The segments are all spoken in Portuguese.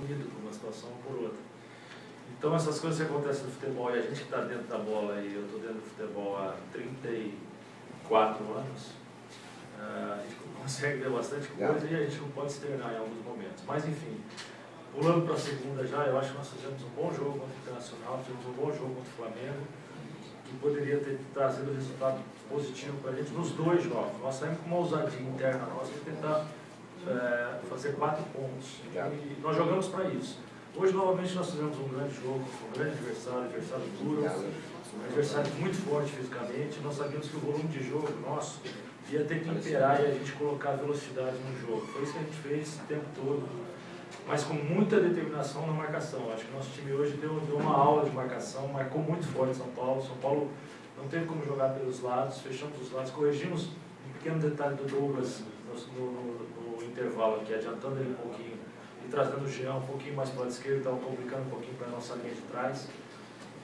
punido por uma situação ou por outra. Então essas coisas que acontecem no futebol, e a gente que está dentro da bola, e eu estou dentro do futebol há 34 anos, a gente consegue ver bastante coisa e a gente não pode externar em alguns momentos. Mas enfim, pulando para a segunda já, eu acho que nós fizemos um bom jogo contra o Internacional, fizemos um bom jogo contra o Flamengo, que poderia ter trazido resultado positivo para a gente nos dois jogos. Nós saímos com uma ousadia interna nossa de tentar fazer 4 pontos. E nós jogamos para isso. Hoje, novamente, nós fizemos um grande jogo, um grande adversário duro, um adversário muito forte fisicamente. Nós sabíamos que o volume de jogo nosso ia ter que imperar e a gente colocar velocidade no jogo. Foi isso que a gente fez o tempo todo, mas com muita determinação na marcação. Acho que o nosso time hoje deu uma aula de marcação, marcou muito forte São Paulo. São Paulo não teve como jogar pelos lados, fechamos os lados, corrigimos um pequeno detalhe do Douglas no intervalo aqui, adiantando ele um pouquinho e trazendo o Jean um pouquinho mais para o lado esquerdo, estava complicando um pouquinho para a nossa linha de trás.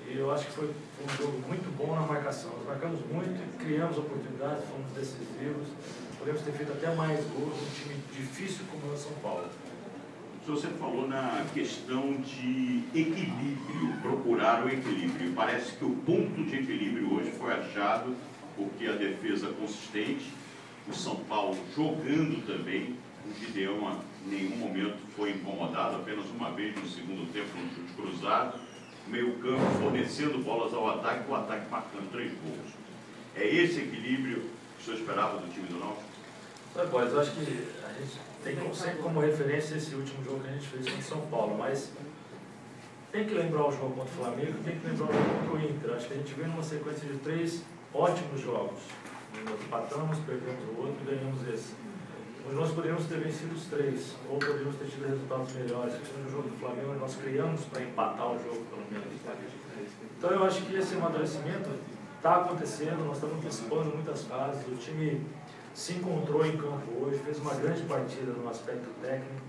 E eu acho que foi um jogo muito bom na marcação. Nós marcamos muito, criamos oportunidades, fomos decisivos, podemos ter feito até mais gols num time difícil como é o São Paulo. Você falou na questão de equilíbrio, procurar o equilíbrio. Parece que o ponto de equilíbrio hoje foi achado, porque a defesa consistente, o São Paulo jogando também, o Gideão em nenhum momento foi incomodado, apenas uma vez no segundo tempo no chute cruzado, o meio-campo fornecendo bolas ao ataque, o ataque marcando 3 gols. É esse equilíbrio que o senhor esperava do time do Náutico? Pois, eu acho que a gente tem sempre como referência esse último jogo que a gente fez contra o São Paulo, mas tem que lembrar o jogo contra o Flamengo, tem que lembrar o jogo contra o Inter. Acho que a gente veio numa sequência de 3 ótimos jogos. Nós empatamos, perdemos o outro e ganhamos esse. Mas nós poderíamos ter vencido os 3, ou poderíamos ter tido resultados melhores. No jogo do Flamengo, nós criamos para empatar o jogo, pelo menos. Então eu acho que esse amadurecimento está acontecendo, nós estamos antecipando muitas fases. O time se encontrou em campo hoje, fez uma grande partida no aspecto técnico,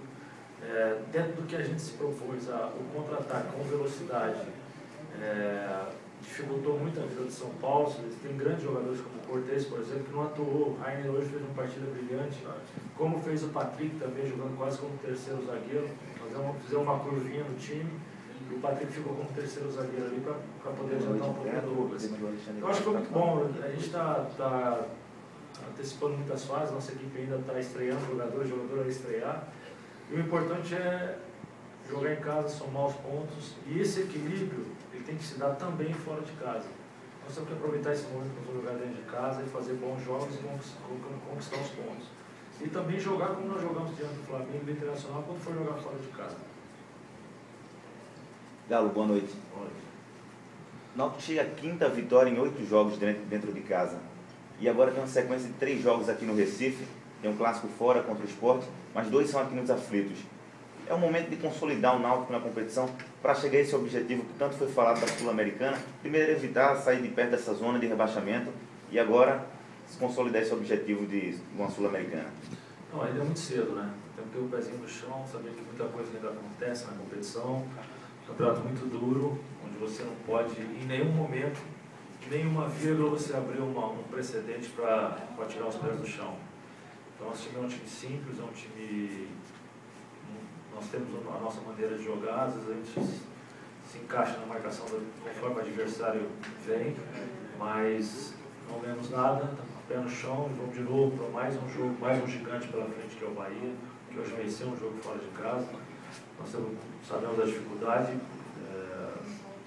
dentro do que a gente se propôs, o contra-ataque com velocidade, dificultou muito a vida do São Paulo. Tem grandes jogadores como o Cortez, por exemplo, que não atuou. O Rainer hoje fez uma partida brilhante, como fez o Patrick também, jogando quase como terceiro zagueiro. Nós fizemos uma curvinha no time e o Patrick ficou como terceiro zagueiro ali para poder adiantar um pouquinho do Douglas. Eu acho que foi muito bom. A gente está antecipando muitas fases, nossa equipe ainda está estreando jogador a estrear. E o importante é jogar em casa, somar os pontos, e esse equilíbrio ele tem que se dar também fora de casa. Nós temos que aproveitar esse momento para jogar dentro de casa e fazer bons jogos e conquistar os pontos. E também jogar como nós jogamos diante do Flamengo e do Internacional quando for jogar fora de casa. Galo, boa noite. Boa noite. O Náutico chega a 5ª vitória em 8 jogos dentro de casa. E agora tem uma sequência de 3 jogos aqui no Recife, tem um clássico fora contra o Sport, mas 2 são aqui nos aflitos. É o momento de consolidar o Náutico na competição para chegar a esse objetivo que tanto foi falado da Sul-Americana. Primeiro, evitar sair de perto dessa zona de rebaixamento e agora se consolidar esse objetivo de uma Sul-Americana. Não, ainda é muito cedo, né? Tem que ter o pezinho no chão, saber que muita coisa ainda acontece na competição. Campeonato muito duro, onde você não pode, em nenhum momento, nenhuma vírgula, você abrir um precedente para tirar os pés do chão. Então, nosso time é um time simples, é um time... Nós temos a nossa maneira de jogar, às vezes a gente se encaixa na marcação conforme o adversário vem, mas não lemos nada, estamos pé no chão e vamos de novo para mais um jogo, mais um gigante pela frente que é o Bahia, que hoje venceu um jogo fora de casa. Nós sabemos da dificuldade,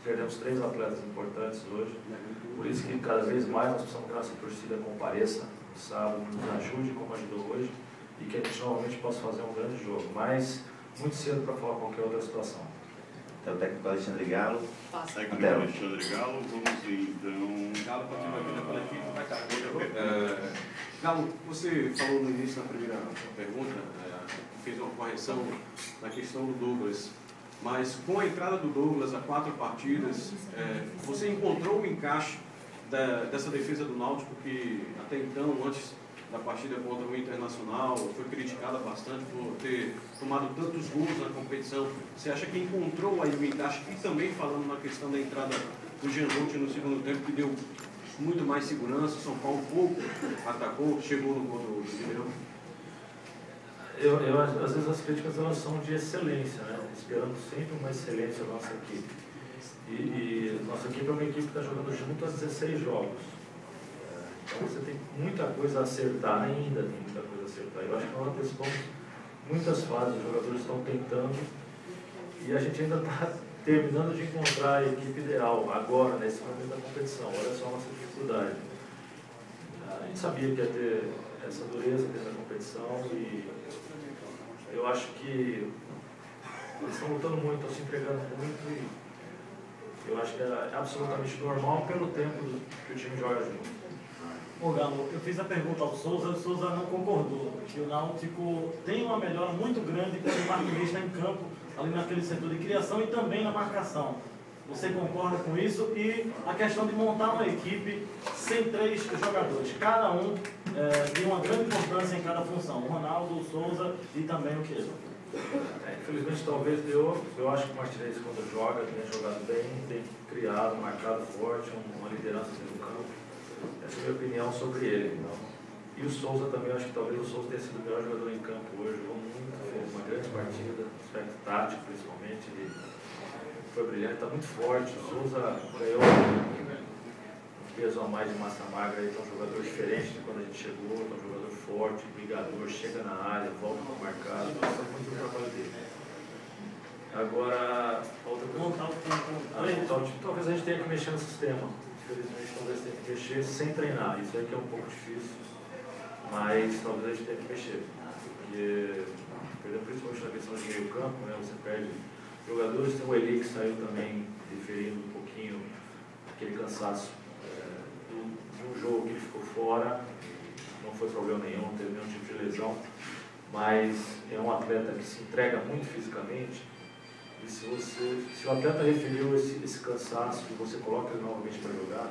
perdemos 3 atletas importantes hoje, por isso que cada vez mais nós precisamos que a nossa torcida compareça no sábado, nos ajude como ajudou hoje e que a gente novamente possa fazer um grande jogo, mas muito cedo para falar qualquer outra situação. Então, o técnico Alexandre Galo. Técnico Alexandre Galo, vamos então... Galo continua aqui na coletiva, vai cá. Galo, você falou no início da primeira pergunta, fez uma correção na questão do Douglas, mas com a entrada do Douglas a 4 partidas, você encontrou o encaixe dessa defesa do Náutico que até então, antes da partida contra o Internacional, foi criticada bastante por ter tomado tantos gols na competição. Você acha que encontrou aí o encaixe? E também falando na questão da entrada do Gianlucci no segundo tempo, que deu muito mais segurança, o São Paulo pouco atacou, chegou no gol do Ribeirão. Às vezes as críticas elas são de excelência, né? Esperando sempre uma excelência da nossa equipe. E nossa equipe é uma equipe que está jogando junto há 16 jogos. Então você tem muita coisa a acertar, ainda tem muita coisa a acertar. Eu acho que nós antecipamos muitas fases, os jogadores estão tentando e a gente ainda está terminando de encontrar a equipe ideal agora, nesse momento da competição. Olha só a nossa dificuldade. A gente sabia que ia ter essa dureza dentro da competição e eu acho que eles estão lutando muito, estão se entregando muito e eu acho que é absolutamente normal pelo tempo que o time joga junto. Ô Galo, eu fiz a pergunta ao Souza, o Souza não concordou, que o Náutico tem uma melhora muito grande quando o Marquinhos está em campo, ali naquele setor de criação e também na marcação. Você concorda com isso? E a questão de montar uma equipe sem 3 jogadores, cada um tem uma grande importância em cada função, o Ronaldo, o Souza e também o Chiesa. Infelizmente, talvez eu acho que o Martinez, quando joga, tem jogado bem, tem criado, marcado forte, uma liderança dentro do campo. Essa é a minha opinião sobre ele. Então. E o Souza também, acho que talvez o Souza tenha sido o melhor jogador em campo hoje, jogou muito, fez uma grande partida, aspecto tático principalmente, ele foi brilhante, está muito forte. O Souza ganhou um peso a mais de massa magra, ele é um jogador diferente de quando a gente chegou, é um jogador forte, brigador, chega na área, volta para o marcado, gosta muito do trabalho dele. Agora, outra coisa, talvez a gente tenha que mexer no sistema. Infelizmente, talvez tenha que mexer sem treinar. Isso aí que é um pouco difícil, mas talvez a gente tenha que mexer. Porque, principalmente na questão de meio campo, né, você perde jogadores. Tem o Eli que saiu também, referindo um pouquinho aquele cansaço de um jogo que ele ficou fora. Não foi problema nenhum, não teve nenhum tipo de lesão, mas é um atleta que se entrega muito fisicamente. E se o atleta referiu esse cansaço e você coloca ele novamente para jogar,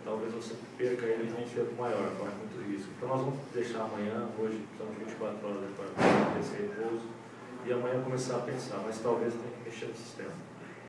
talvez você perca ele em um tempo maior, corre muito risco. Então nós vamos deixar amanhã, hoje são 24 horas para esse repouso, e amanhã começar a pensar, mas talvez tenha que mexer no sistema.